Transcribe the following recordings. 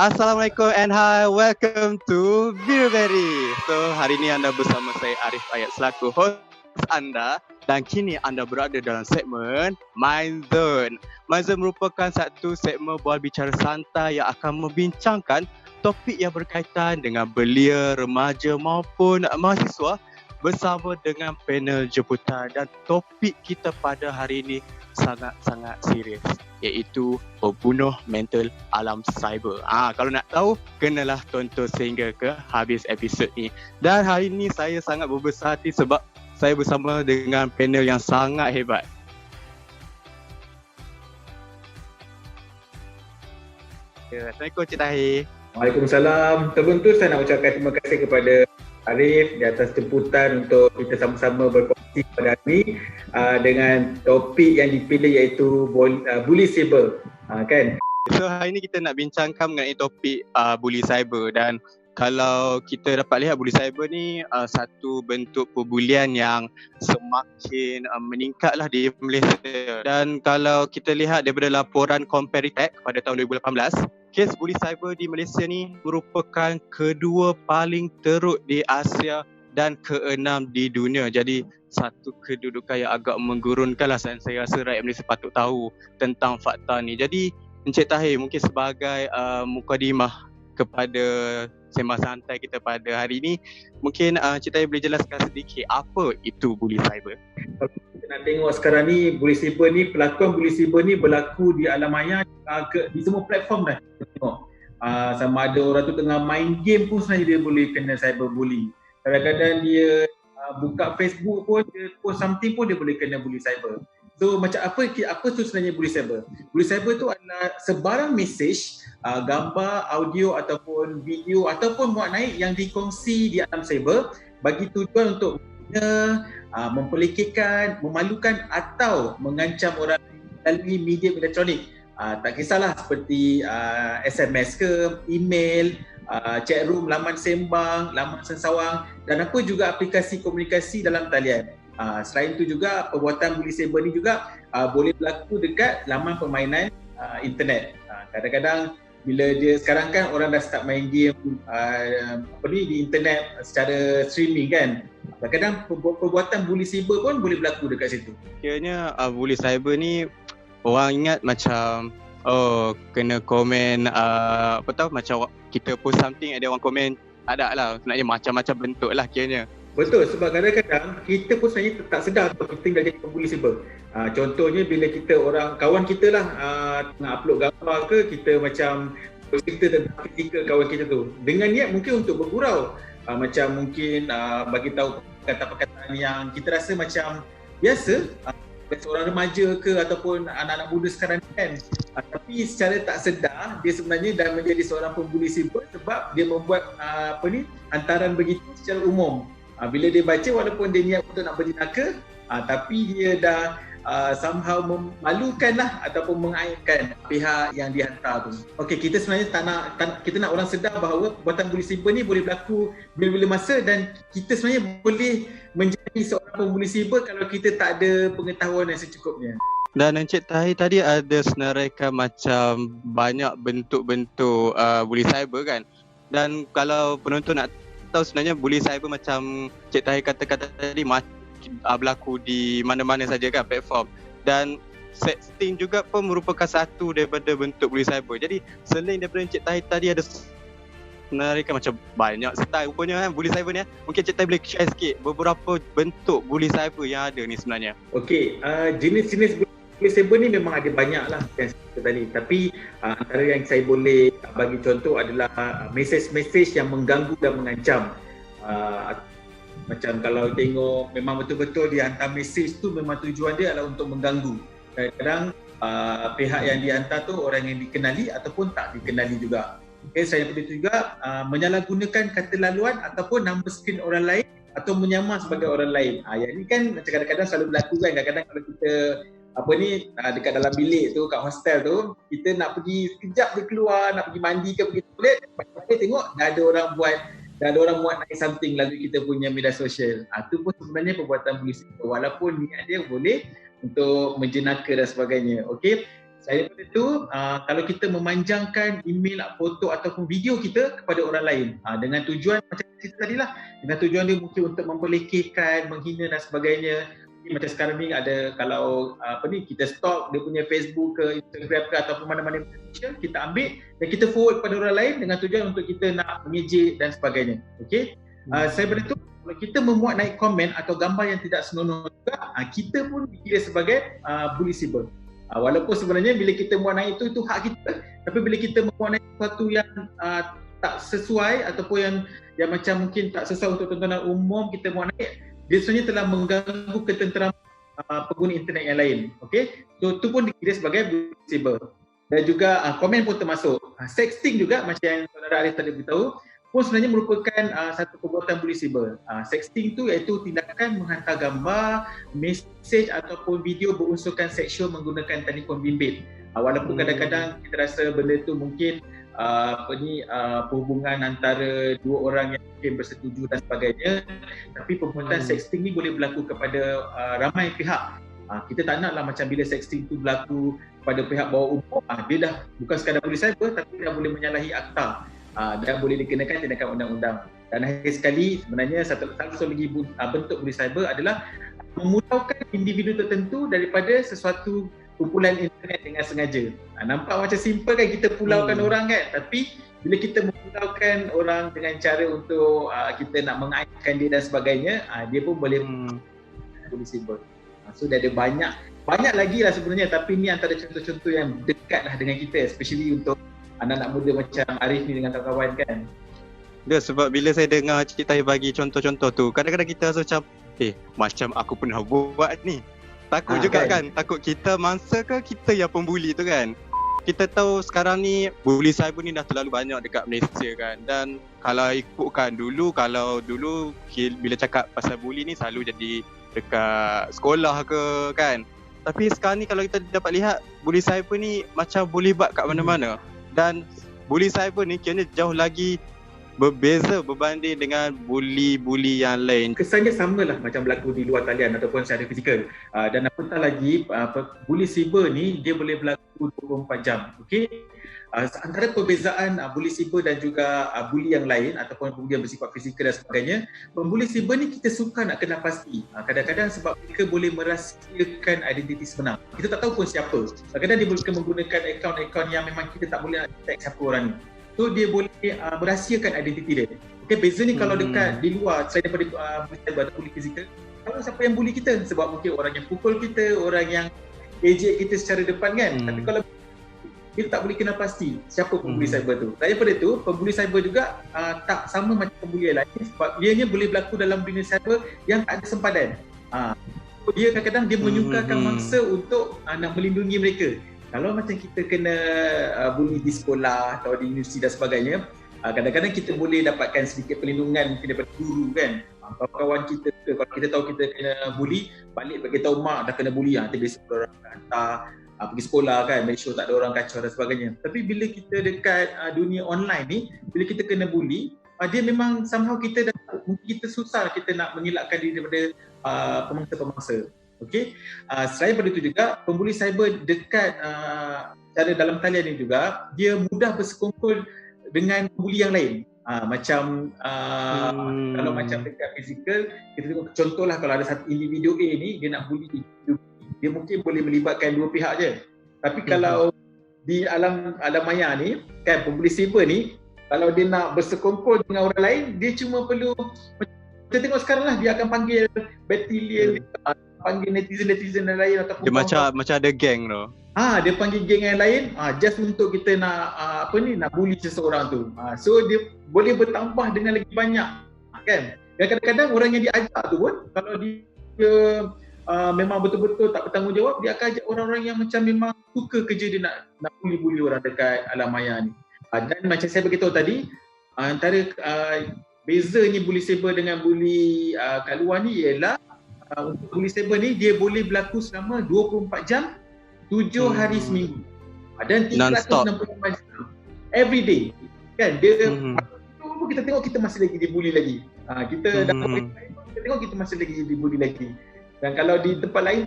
Assalamualaikum and hi, welcome to Birberry. So hari ini anda bersama saya Arif Ayat selaku host anda dan kini anda berada dalam segmen Mind Zone. Mind Zone merupakan satu segmen bual bicara santai yang akan membincangkan topik yang berkaitan dengan belia, remaja maupun mahasiswa bersama dengan panel jemputan, dan topik kita pada hari ini sangat-sangat serius, iaitu pembunuh mental alam cyber. Kalau nak tahu, kenalah tonton sehingga ke habis episod ni. Dan hari ini saya sangat berbesar hati sebab saya bersama dengan panel yang sangat hebat. Assalamualaikum Cik Tahir. Waalaikumsalam. Terbentur saya nak ucapkan terima kasih kepada Arif di atas jemputan untuk kita sama-sama berkongsi pada hari ini dengan topik yang dipilih iaitu bully cyber, kan? So hari ini kita nak bincangkan mengenai topik bully cyber, dan kalau kita dapat lihat, bully cyber ni satu bentuk perbulian yang semakin meningkatlah di Malaysia. Dan kalau kita lihat daripada laporan Comparitech pada tahun 2018, kes bully cyber di Malaysia ni merupakan kedua paling teruk di Asia dan keenam di dunia. Jadi satu kedudukan yang agak menggurunkan lah, saya rasa rakyat Malaysia patut tahu tentang fakta ni. Jadi Encik Tahir, mungkin sebagai mukadimah kepada sembang santai kita pada hari ini, mungkin Encik Tahir boleh jelaskan sedikit apa itu bully cyber? Kalau kita nak tengok sekarang ni, bully cyber ni, pelakon bully cyber ni berlaku di alam maya, di semua platform dah kita tengok. Sama ada orang tu tengah main game pun sebenarnya dia boleh kena cyberbully. Kadang-kadang dia buka Facebook pun, dia post something pun dia boleh kena bully cyber. So macam apa tu sebenarnya bully cyber? Bully cyber tu adalah sebarang mesej, gambar, audio ataupun video ataupun muat naik yang dikongsi di alam cyber bagi tujuan untuk mempelikirkan, memalukan atau mengancam orang melalui media elektronik. Tak kisahlah seperti SMS ke, email, chat room, laman sembang, laman sensawang dan apa juga aplikasi komunikasi dalam talian. Selain itu juga perbuatan bully cyber ni juga boleh berlaku dekat laman permainan internet. Kadang-kadang bila dia sekarang kan orang dah start main game di internet secara streaming kan. Kadang-kadang perbuatan bully cyber pun boleh berlaku dekat situ. Kiranya bully cyber ni orang ingat macam kena komen macam kita post something ada orang komen, ada lah sebenarnya macam-macam bentuk lah kiranya. Betul, sebab kadang-kadang kita pun sebenarnya tak sedar kalau kita dah jadi pembuli cyber. Contohnya bila kita kawan kita lah nak upload gambar ke, kita macam cerita tentang fizikal kawan kita tu dengan niat mungkin untuk bergurau, macam mungkin bagi tahu perkataan-perkataan yang kita rasa macam biasa seorang remaja ke ataupun anak-anak muda sekarang kan. Tapi secara tak sedar dia sebenarnya dah menjadi seorang pembuli cyber sebab dia membuat hantaran begitu secara umum. Bila dia baca, walaupun dia niat untuk nak berjenaka, tapi dia dah somehow memalukan lah ataupun mengaibkan pihak yang dihantar tu. Okey, kita sebenarnya kita nak orang sedar bahawa perbuatan bully cyber ni boleh berlaku bila-bila masa dan kita sebenarnya boleh menjadi seorang pembuli cyber kalau kita tak ada pengetahuan yang secukupnya. Dan Encik Tahir tadi ada senaraikan macam banyak bentuk-bentuk bully cyber kan. Dan kalau penonton nak tahu, sebenarnya bully cyber macam Cik Tahir kata-kata tadi berlaku di mana-mana saja kan platform. Dan sexting juga pun merupakan satu daripada bentuk bully cyber. Jadi selain daripada Cik Tahir tadi ada senaraikan macam banyak style rupanya kan bully cyber ni. Mungkin Cik Tahir boleh share sikit beberapa bentuk bully cyber yang ada ni sebenarnya. Okey, jenis-jenis bully cyber ni memang ada banyak lah yang saya tadi. Tapi antara yang saya boleh bagi contoh adalah mesej-mesej yang mengganggu dan mengancam. Macam kalau tengok memang betul-betul dia hantar mesej tu memang tujuan dia adalah untuk mengganggu. Kadang-kadang pihak yang dihantar tu orang yang dikenali ataupun tak dikenali juga. Okay, selain itu juga menyalahgunakan kata laluan ataupun nama skrin orang lain atau menyamar sebagai orang lain. Yang ni kan macam kadang-kadang selalu berlaku kan. Kadang-kadang kalau kita dekat dalam bilik tu, kat hostel tu, kita nak pergi sekejap dia keluar, nak pergi mandi ke pergi toilet, lepas tengok dah ada orang muat naik something lalu kita punya media sosial. Itu pun sebenarnya perbuatan bully cyber walaupun niat dia boleh untuk menjenaka dan sebagainya. Okey. Saya daripada itu, kalau kita memanjangkan email, foto ataupun video kita kepada orang lain dengan tujuan macam cerita tadi lah, dengan tujuan dia mungkin untuk memperlekehkan, menghina dan sebagainya. Macam sekarang ni ada, kalau kita stalk dia punya Facebook ke Instagram ke ataupun mana-mana media, kita ambil dan kita forward kepada orang lain dengan tujuan untuk kita nak mengejek dan sebagainya. Okey. Saya beritahu, kalau kita memuat naik komen atau gambar yang tidak senonoh juga, kita pun dikira sebagai bully cyber. Walaupun sebenarnya bila kita muat naik itu hak kita, tapi bila kita memuat naik sesuatu yang tak sesuai ataupun yang macam mungkin tak sesuai untuk tontonan umum, kita muat naik, dia sebenarnya telah mengganggu ketenteraman pengguna internet yang lain. Okey, so itu pun dikira sebagai bully cyber. Dan juga komen pun termasuk. Sexting juga macam yang saudara Arif tadi beritahu pun sebenarnya merupakan satu perbuatan bully cyber. Sexting tu iaitu tindakan menghantar gambar, mesej ataupun video berunsurkan seksual menggunakan telefon bimbit. Walaupun kadang-kadang kita rasa benda tu mungkin perhubungan antara dua orang yang mungkin bersetuju dan sebagainya, tapi perbuatan sexting ni boleh berlaku kepada ramai pihak. Kita tak naklah macam bila sexting tu berlaku pada pihak bawah umur, dia dah bukan sekadar bully cyber tapi dah boleh menyalahi akta dan boleh dikenakan tindakan undang-undang. Dan akhir sekali, sebenarnya satu lagi bentuk bully cyber adalah memudahkan individu tertentu daripada sesuatu kumpulan internet dengan sengaja. Nampak macam simple kan kita pulaukan orang kan, tapi bila kita memulaukan orang dengan cara untuk kita nak mengaitkan dia dan sebagainya, dia pun boleh bully cyber. So dah ada banyak lagi lah sebenarnya, tapi ni antara contoh-contoh yang dekat lah dengan kita, especially untuk anak-anak muda macam Arif ni dengan kawan-kawan kan. Dia sebab bila saya dengar cerita bagi contoh-contoh tu, kadang-kadang kita rasa macam macam aku pernah buat ni. Takut juga kan? Takut kita mangsa ke kita yang pembuli tu kan? Kita tahu sekarang ni bully cyber ni dah terlalu banyak dekat Malaysia kan. Dan kalau ikutkan dulu, bila cakap pasal bully ni selalu jadi dekat sekolah ke kan. Tapi sekarang ni kalau kita dapat lihat, bully cyber ni macam boleh buat kat mana-mana. Dan bully cyber ni kira jauh lagi berbeza berbanding dengan bully-bully yang lain. Kesannya samalah macam berlaku di luar talian ataupun secara fizikal. Dan apatah lagi, bully cyber ni dia boleh berlaku 24 jam. Okey. Antara perbezaan bully cyber dan juga bully yang lain ataupun bully yang bersifat fizikal dan sebagainya, bully cyber ni kita suka nak kena pasti. Kadang-kadang sebab mereka boleh merahsiakan identiti sebenar. Kita tak tahu pun siapa. Kadang-kadang dia boleh menggunakan akaun-akaun yang memang kita tak boleh nak detect siapa orang ni. So dia boleh merahsiakan identiti dia. Okay, beza ni kalau dekat di luar, selain daripada bully fizikal, kalau siapa yang bully kita, sebab mungkin orang yang pukul kita, orang yang ejek kita secara depan kan. Tapi kalau kita tak boleh kena pasti siapa pembuli cyber tu. Daripada tu, pembuli cyber juga tak sama macam pembuli yang lain, sebab dia ni boleh berlaku dalam dunia cyber yang tak ada sempadan. Dia kadang-kadang dia menyukarkan mangsa untuk nak melindungi mereka. Kalau macam kita kena bully di sekolah atau di universiti dan sebagainya, kadang-kadang kita boleh dapatkan sedikit perlindungan mungkin daripada guru kan. Kawan-kawan kita, kalau kita tahu kita kena bully, balik bagi tahu mak dah kena bully, nanti besok orang hantar pergi sekolah kan, make sure tak ada orang kacau dan sebagainya. Tapi bila kita dekat dunia online ni, bila kita kena bully, dia memang somehow kita dah, mungkin kita susah kita nak mengelakkan diri daripada pemangsa-pemangsa. Okey, selain daripada itu juga, pembuli cyber dekat cara dalam talian ni juga, dia mudah bersekongkol dengan pembuli yang lain. Macam kalau macam dekat fizikal, kita tengok contohlah kalau ada satu individu A ni, dia nak bully individu B, dia mungkin boleh melibatkan dua pihak je. Tapi kalau di alam maya ni, kan pembuli cyber ni, kalau dia nak bersekongkol dengan orang lain, dia cuma perlu, kita tengok sekarang lah, dia akan panggil battalion, panggil netizen yang lain ataupun dia macam ada geng tu. Dia panggil geng yang lain just untuk kita nak nak bully seseorang tu. So dia boleh bertambah dengan lagi banyak kan. Dan kadang-kadang orang yang diajak tu pun kalau dia memang betul-betul tak bertanggungjawab, dia akan ajak orang-orang yang macam memang suka kerja dia nak bully orang dekat alam maya ni. Dan macam saya beritahu tadi, antara bezanya bully cyber dengan bully kat luar ni ialah untuk bully cyber ni dia boleh berlaku selama 24 jam 7 hari seminggu dan 365 jam every day kan. Dia kita tengok kita masih lagi dibuli lagi. Kita dapat kita tengok kita masih lagi dibuli lagi. Dan kalau di tempat lain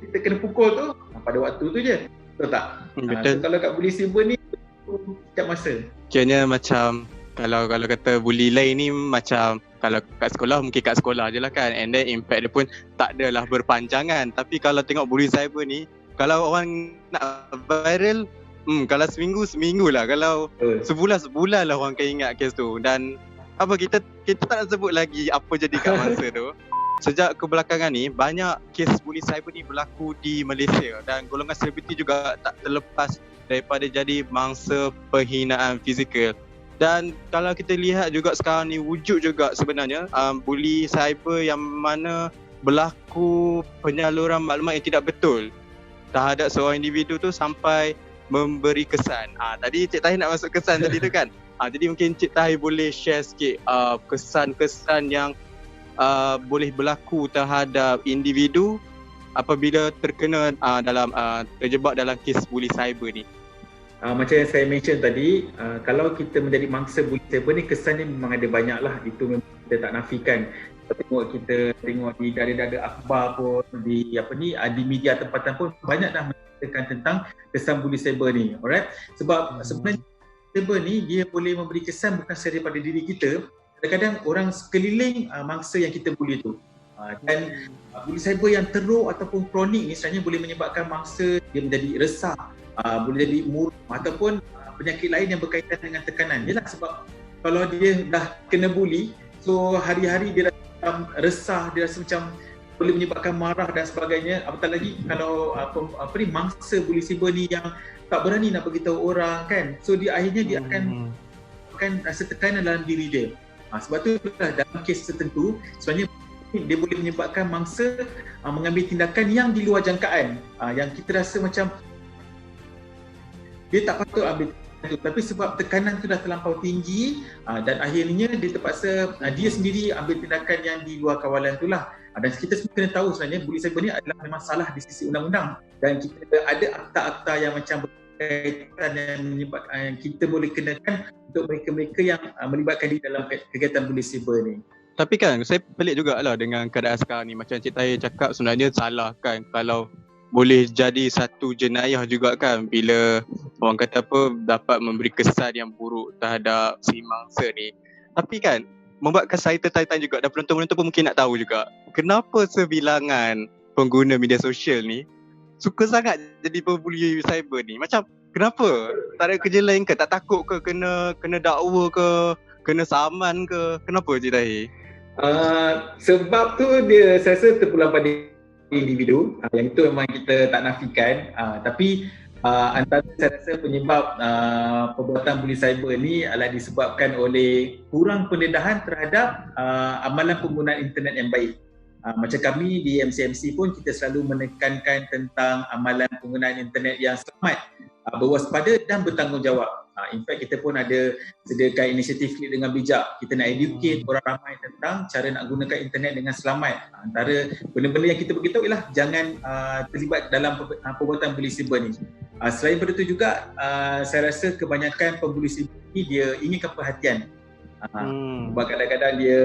kita kena pukul tu, pada waktu tu je. Betul tak? Betul. So, kalau kat bully cyber ni setiap masa. Kiranya macam kalau kata bully lain ni macam kalau kat sekolah mungkin kat sekolah je lah kan, and then impact dia pun tak adalah berpanjangan. Tapi kalau tengok bully cyber ni, kalau orang nak viral, kalau seminggu lah, kalau sebulan lah orang akan ingat kes tu. Dan apa kita tak nak sebut lagi apa jadi kat masa tu. Sejak kebelakangan ni banyak kes bully cyber ni berlaku di Malaysia, dan golongan selebriti juga tak terlepas daripada jadi mangsa penghinaan fizikal. Dan kalau kita lihat juga sekarang ni wujud juga sebenarnya bully cyber yang mana berlaku penyaluran maklumat yang tidak betul terhadap seorang individu tu sampai memberi kesan. Tadi Cik Tahir nak masuk kesan tadi tu kan. Jadi mungkin Cik Tahir boleh share sikit kesan-kesan yang boleh berlaku terhadap individu apabila terkena terjebak dalam kes bully cyber ni. Macam yang saya mention tadi, kalau kita menjadi mangsa bully cyber ni, kesannya memang ada banyak lah. Itu memang kita tak nafikan. Kita tengok di dada-dada akhbar pun, di media tempatan pun banyak dah menceritakan tentang kesan bully cyber ni. Alright? Sebab sebenarnya cyber ni dia boleh memberi kesan bukan sahaja pada diri kita, kadang-kadang orang sekeliling mangsa yang kita bully tu. Dan bully cyber yang teruk ataupun kronik ni sebenarnya boleh menyebabkan mangsa dia menjadi resah, boleh jadi muram ataupun penyakit lain yang berkaitan dengan tekanan. Yalah, sebab kalau dia dah kena bully, so hari-hari dia rasa resah, dia rasa macam boleh menyebabkan marah dan sebagainya. Apatah lagi kalau mangsa bully cyber ni yang tak berani nak beritahu orang kan. So dia akhirnya dia akan rasa tekanan dalam diri dia. Sebab tu dalam kes tertentu sebenarnya dia boleh menyebabkan mangsa mengambil tindakan yang di luar jangkaan, yang kita rasa macam dia tak patut ambil tindakan tu, tapi sebab tekanan tu dah terlampau tinggi dan akhirnya dia terpaksa dia sendiri ambil tindakan yang di luar kawalan tu lah. Dan kita semua kena tahu sebenarnya bully cyber ni adalah memang salah di sisi undang-undang, dan kita ada akta-akta yang macam berkaitan yang menyebabkan kita boleh kenakan untuk mereka-mereka yang melibatkan diri dalam kegiatan bully cyber ni. Tapi kan saya pelik jugalah dengan keadaan sekarang ni. Macam Cik Tahir cakap, sebenarnya salah kan kalau boleh jadi satu jenayah juga kan bila orang kata dapat memberi kesan yang buruk terhadap si mangsa ni. Tapi kan membuatkan saya tertanya-tanya juga, dan penonton-penonton pun mungkin nak tahu juga, kenapa sebilangan pengguna media sosial ni suka sangat jadi pembuli cyber ni? Macam kenapa? Tak ada kerja lain ke? Tak takut ke kena dakwa ke? Kena saman ke? Kenapa Cik Tahir? Sebab tu dia saya rasa terpulang pada individu, yang itu memang kita tak nafikan, tapi antara saya rasa penyebab perbuatan bully cyber ni adalah disebabkan oleh kurang pendedahan terhadap amalan penggunaan internet yang baik. Macam kami di MCMC pun kita selalu menekankan tentang amalan penggunaan internet yang selamat, berwaspada dan bertanggungjawab. In fact kita pun ada sediakan inisiatif Klik Dengan Bijak. Kita nak educate orang ramai tentang cara nak gunakan internet dengan selamat. Antara benda-benda yang kita beritahu ialah jangan terlibat dalam perbuatan bully cyber ni. Selain daripada itu juga saya rasa kebanyakan pembuli cyber ni dia inginkan perhatian. Sebab kadang-kadang dia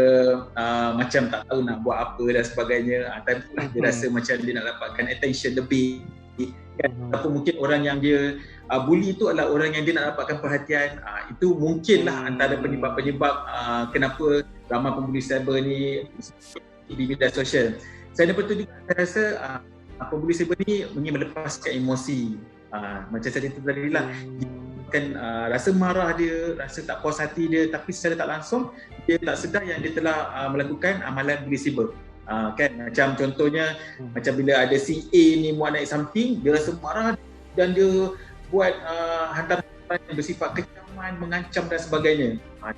macam tak tahu nak buat apa dan sebagainya, tapi dia rasa macam dia nak dapatkan attention lebih kan? Ataupun mungkin orang yang dia bully itu adalah orang yang dia nak dapatkan perhatian. Itu mungkinlah antara penyebab-penyebab kenapa ramai pembuli cyber ni di media sosial. Selain daripada itu juga saya rasa pembuli cyber ni ingin melepaskan emosi. Macam saya cerita tadi lah, kan rasa marah dia, rasa tak puas hati dia, tapi secara tak langsung dia tak sedar yang dia telah melakukan amalan bully cyber. Kan macam contohnya macam bila ada si A ni muat naik something, dia rasa marah dan dia buat hantaran yang bersifat kecaman, mengancam dan sebagainya.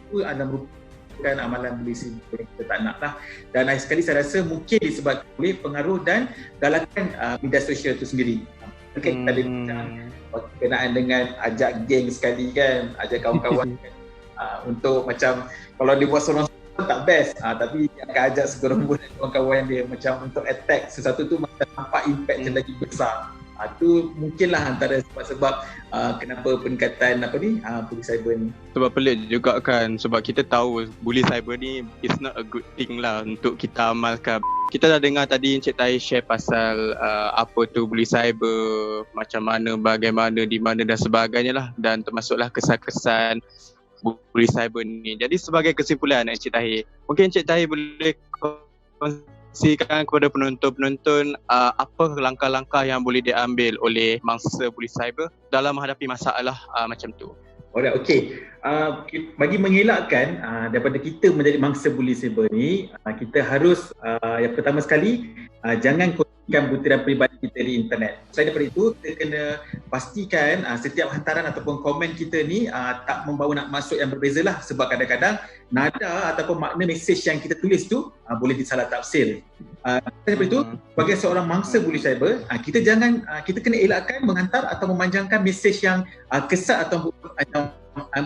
Itu adalah merupakan amalan bully cyber yang kita tak nak lah. Dan lagi sekali saya rasa mungkin disebabkan oleh pengaruh dan galakan media sosial itu sendiri. Mungkin kita ada berkenaan dengan ajak geng sekali kan, ajak kawan-kawan kan, untuk macam kalau dia buat sorang tak best, tapi dia akan ajak segerombol kawan-kawan dia macam untuk attack sesuatu tu, macam nampak impact dia lagi besar. Itu mungkinlah antara sebab-sebab kenapa peningkatan bully cyber ni. Sebab pelik juga kan, sebab kita tahu bully cyber ni is not a good thing lah untuk kita amalkan. Kita dah dengar tadi Encik Tahir share pasal apa tu bully cyber, macam mana, bagaimana, di mana dan sebagainya lah, dan termasuklah kesan-kesan bully cyber ni. Jadi sebagai kesimpulan Encik Tahir, mungkin Encik Tahir boleh kongsikan kepada penonton-penonton apa langkah-langkah yang boleh diambil oleh mangsa bully cyber dalam menghadapi masalah macam tu. Alright, okey. Bagi mengelakkan daripada kita menjadi mangsa bully cyber ni, kita harus yang pertama sekali jangan kongsikan butiran peribadi kita di internet. Selain daripada itu, kita kena pastikan setiap hantaran ataupun komen kita ni tak membawa nak masuk yang berbeza lah, sebab kadang-kadang nada ataupun makna mesej yang kita tulis tu boleh disalah tafsir. Selain daripada itu, sebagai seorang mangsa bully cyber, kita kena elakkan menghantar atau memanjangkan mesej yang kesat atau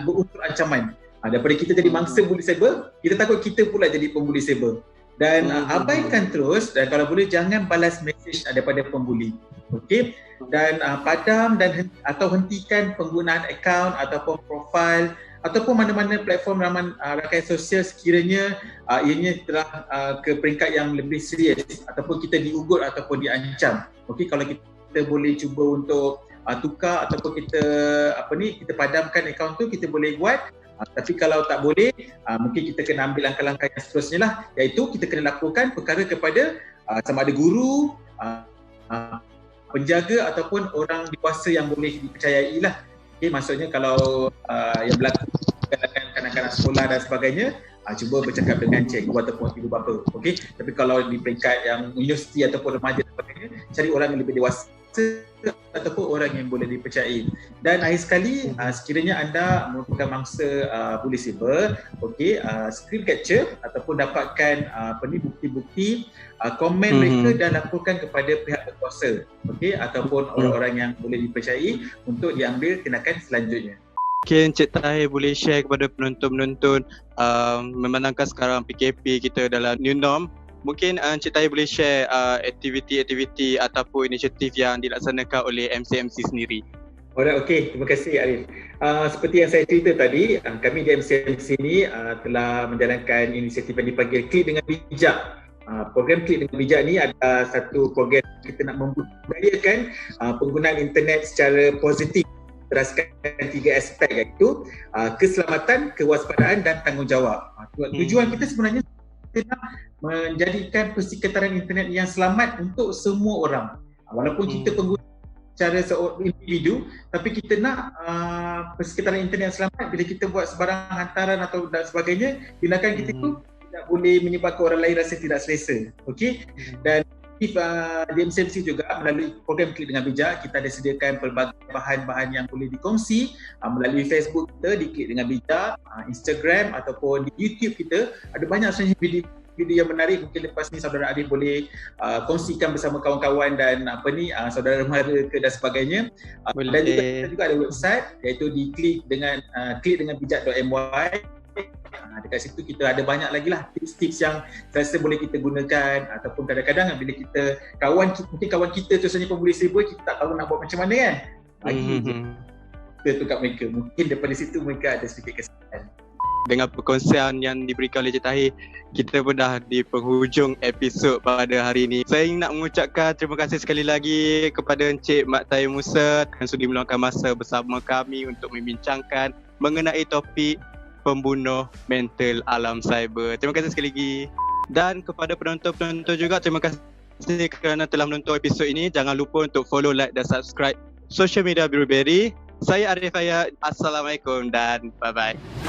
berunsur ancaman. Daripada kita jadi mangsa bully cyber, kita takut kita pula jadi pembuli cyber. Dan abaikan terus, dan kalau boleh jangan balas mesej daripada pembuli. Okey, dan padam atau hentikan penggunaan akaun ataupun profil ataupun mana-mana platform rakam sosial sekiranya ianya telah ke peringkat yang lebih serius ataupun kita diugut ataupun diancam. Okey, kalau kita boleh cuba untuk tukar ataupun kita padamkan akaun tu, kita boleh buat. Tapi kalau tak boleh, mungkin kita kena ambil langkah-langkah yang seterusnya lah, iaitu kita kena laporkan perkara kepada sama ada guru, penjaga ataupun orang dewasa yang boleh dipercayai lah. Okay, maksudnya kalau yang berlaku kanak-kanak sekolah dan sebagainya, cuba bercakap dengan cikgu ataupun ibu bapa. Okay? Tapi kalau di peringkat yang universiti ataupun remaja dan sebagainya, cari orang yang lebih dewasa ataupun orang yang boleh dipercayai. Dan akhir sekali, sekiranya anda merupakan mangsa bully cyber, screen capture ataupun dapatkan bukti-bukti komen mereka dan laporkan kepada pihak berkuasa, ataupun orang-orang yang boleh dipercayai untuk diambil tindakan selanjutnya. Okay, Encik Tahir boleh share kepada penonton-penonton memandangkan sekarang PKP kita dalam new norm, mungkin Encik Tahir boleh share aktiviti-aktiviti ataupun inisiatif yang dilaksanakan oleh MCMC sendiri. Alright, okey. Terima kasih Arif. Seperti yang saya cerita tadi, kami di MCMC ni telah menjalankan inisiatif yang dipanggil Klik dengan Bijak. Program Klik dengan Bijak ni ada satu program kita nak membudayakan penggunaan internet secara positif berdasarkan 3 aspek, iaitu keselamatan, kewaspadaan dan tanggungjawab. Tujuan kita sebenarnya kita nak menjadikan persekitaran internet yang selamat untuk semua orang. Walaupun kita pengguna secara seorang individu, tapi kita nak persekitaran internet yang selamat. Bila kita buat sebarang hantaran atau dan sebagainya, tindakan kita itu tidak boleh menyebabkan orang lain rasa tidak selesa. Okey? Dan di MCMC juga melalui program Klik dengan Bijak, kita ada sediakan pelbagai bahan-bahan yang boleh dikongsi melalui Facebook kita di Klik dengan Bijak, Instagram ataupun di YouTube kita. Ada banyak sebenarnya video yang menarik. Mungkin lepas ni saudara Arif boleh kongsikan bersama kawan-kawan dan saudara mara ke dan sebagainya. Dan juga kita juga ada website, iaitu di klikdengannbijak.my. Dekat situ kita ada banyak lagi lah tips-tips yang rasa boleh kita gunakan, ataupun kadang-kadang bila kita mungkin kawan kita tu sebenarnya pembuli cyber, kita tak tahu nak buat macam mana kan, bagi kita tu kat mereka. Mungkin daripada situ mereka ada sedikit kesan. Dengan perkongsian yang diberikan oleh Encik Tahir, kita pun dah di penghujung episod pada hari ini. Saya ingin nak mengucapkan terima kasih sekali lagi kepada Encik Mat Tahir Musa yang sudi meluangkan masa bersama kami untuk membincangkan mengenai topik pembunuh mental alam cyber. Terima kasih sekali lagi. Dan kepada penonton-penonton juga, terima kasih kerana telah menonton episod ini. Jangan lupa untuk follow, like dan subscribe social media Biru Berry. Saya Arif Ayat. Assalamualaikum dan bye-bye.